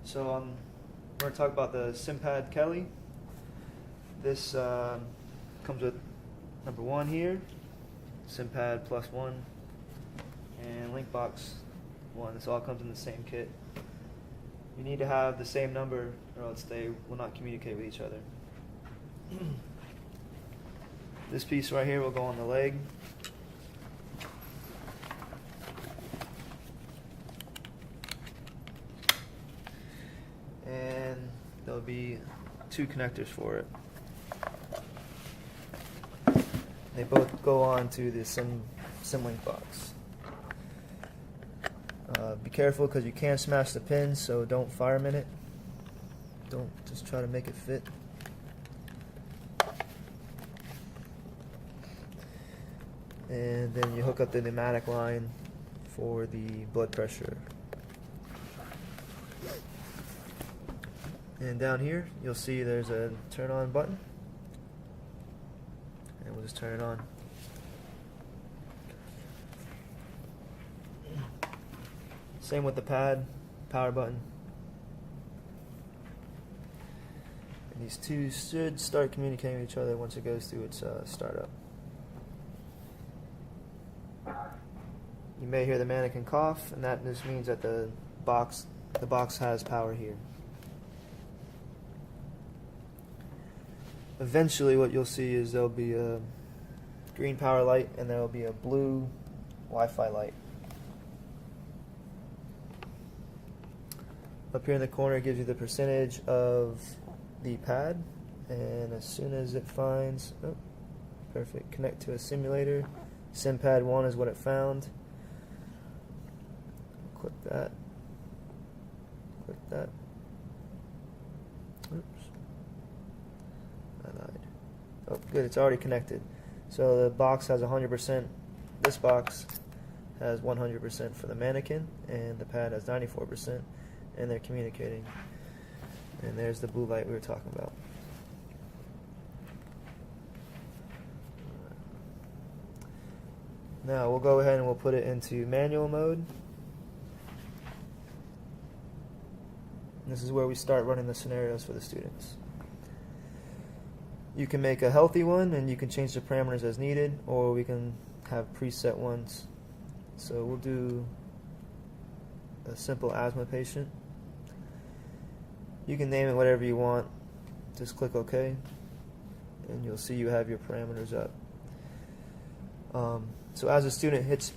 So we're going to talk about the Megacode Kelly. This comes with number 1 here, SimPad plus 1, and link box 1. This all comes in the same kit. You need to have the same number or else they will not communicate with each other. This piece right here will go on the leg. And there'll be 2 connectors for it. They both go on to the SimLink box. Be careful because you can smash the pins, so don't fireman it. Don't just try to make it fit. And then you hook up the pneumatic line for the blood pressure. And down here, you'll see there's a turn on button. And we'll just turn it on. Same with the pad, power button. And these 2 should start communicating with each other once it goes through its startup. You may hear the mannequin cough, and that just means that the box has power here. Eventually what you'll see is there'll be a green power light and there'll be a blue Wi-Fi light. Up here in the corner it gives you the percentage of the pad, and as soon as it finds, perfect, connect to a simulator. SimPad 1 is what it found. Click that. Click that. Oops. I lied. Oh, good, it's already connected. So the box has 100%. This box has 100% for the mannequin, and the pad has 94%, and they're communicating. And there's the blue light we were talking about. Now we'll go ahead and we'll put it into manual mode. This is where we start running the scenarios for the students. You can make a healthy one and you can change the parameters as needed, or we can have preset ones. So we'll do a simple asthma patient. You can name it whatever you want. Just click OK and you'll see you have your parameters up. So as a student hits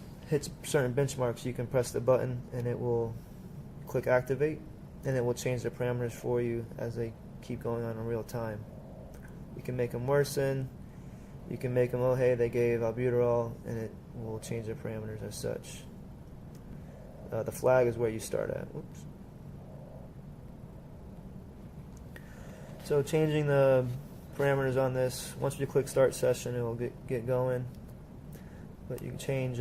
certain benchmarks, you can press the button and it will click activate, and it will change the parameters for you as they keep going on in real time. You can make them worsen. You can make them, oh hey, they gave albuterol, and it will change the parameters as such. The flag is where you start at. Whoops. So changing the parameters on this, once you click start session, it will get going. But you can change,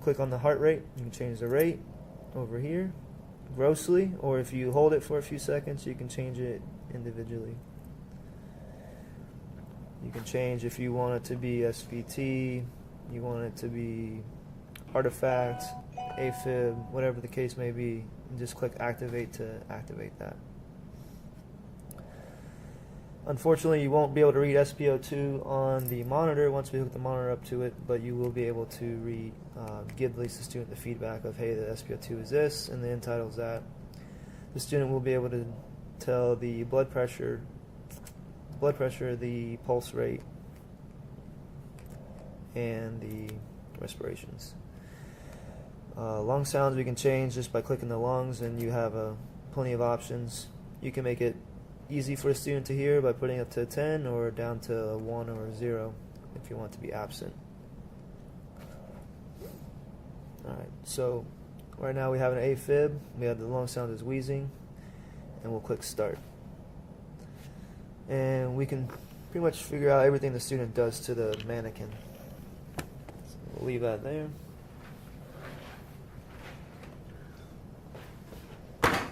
click on the heart rate, you can change the rate over here, grossly, or if you hold it for a few seconds, you can change it individually. You can change if you want it to be SVT, you want it to be artifact, AFib, whatever the case may be, and just click activate to activate that. Unfortunately, you won't be able to read SpO2 on the monitor once we hook the monitor up to it, but you will be able to read, give at least the student the feedback of, hey, the SpO2 is this and the end-tidal is that. The student will be able to tell the blood pressure, the pulse rate, and the respirations. Lung sounds we can change just by clicking the lungs, and you have plenty of options. You can make it easy for a student to hear by putting it to 10 or down to 1 or 0 if you want to be absent. Alright, so right now we have an AFib, we have the lung sound is wheezing, and we'll click start. And we can pretty much figure out everything the student does to the mannequin. So we'll leave that there. Go ahead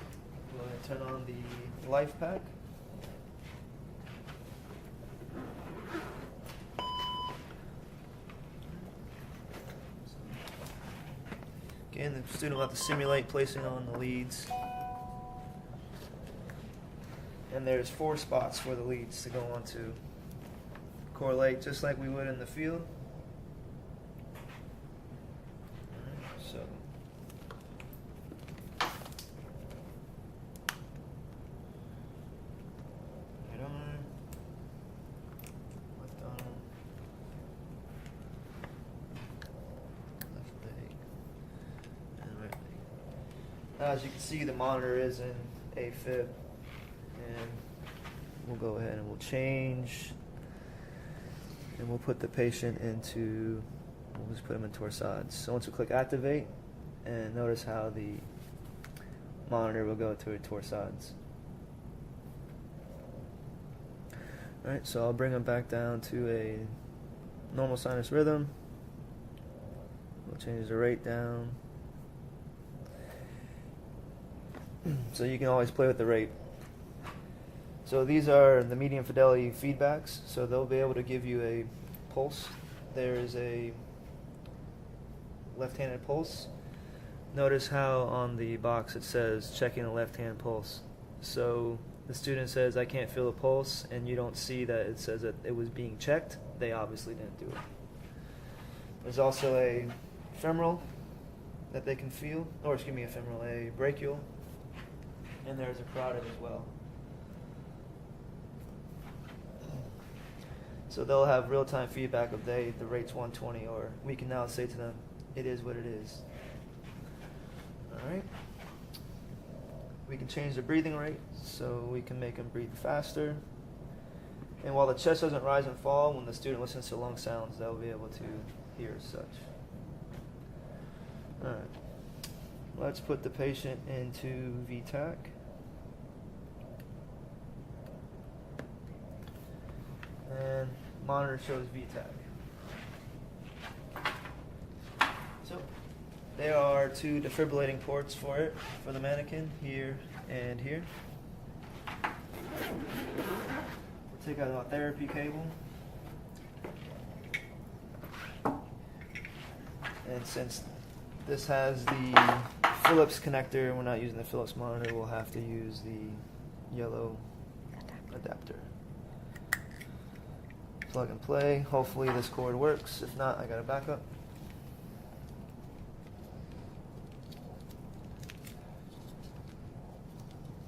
and turn on the life pack. Again, the student will have to simulate placing on the leads. and there's 4 spots for the leads to go onto. Correlate just like we would in the field. Alright, so right arm, left arm, left leg, and right leg. Now, as you can see, the monitor is in AFib, and we'll go ahead and we'll change. And we'll put the patient into, we'll just put them in torsades. So once we click activate, and notice how the monitor will go to torsades. Alright, so I'll bring them back down to a normal sinus rhythm. We'll change the rate down. So you can always play with the rate. So these are the medium fidelity feedbacks, so they'll be able to give you a pulse. There is a left-handed pulse. Notice how on the box it says checking the left-hand pulse. So the student says, I can't feel a pulse, and you don't see that it says that it was being checked. They obviously didn't do it. There's also a femoral that they can feel, or excuse me, a brachial, and there's a carotid as well. So they'll have real-time feedback of the rate's 120, or we can now say to them, it is what it is. Alright. We can change the breathing rate, so we can make them breathe faster. And while the chest doesn't rise and fall, when the student listens to lung sounds, they'll be able to hear as such. Alright. Let's put the patient into VTAC. And monitor shows VTAC. So there are 2 defibrillating ports for it, for the mannequin, here and here. We'll take out our therapy cable. And since this has the Phillips connector, we're not using the Phillips monitor, we'll have to use the yellow adapter. Plug and play. Hopefully this cord works. If not, I got a backup.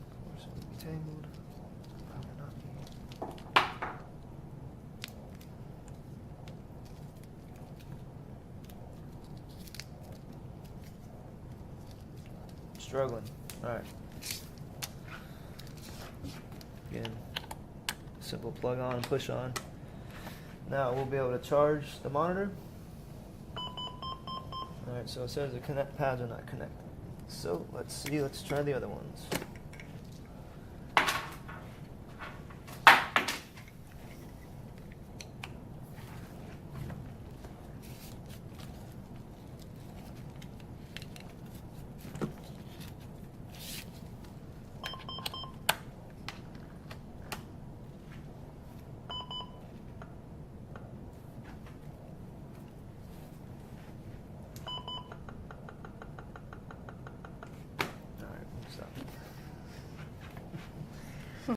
Of course, it'll be tangled. Probably not. Struggling. All right. Again, simple plug on and push on. Now we'll be able to charge the monitor. Alright, so it says the connect pads are not connected. So let's try the other ones.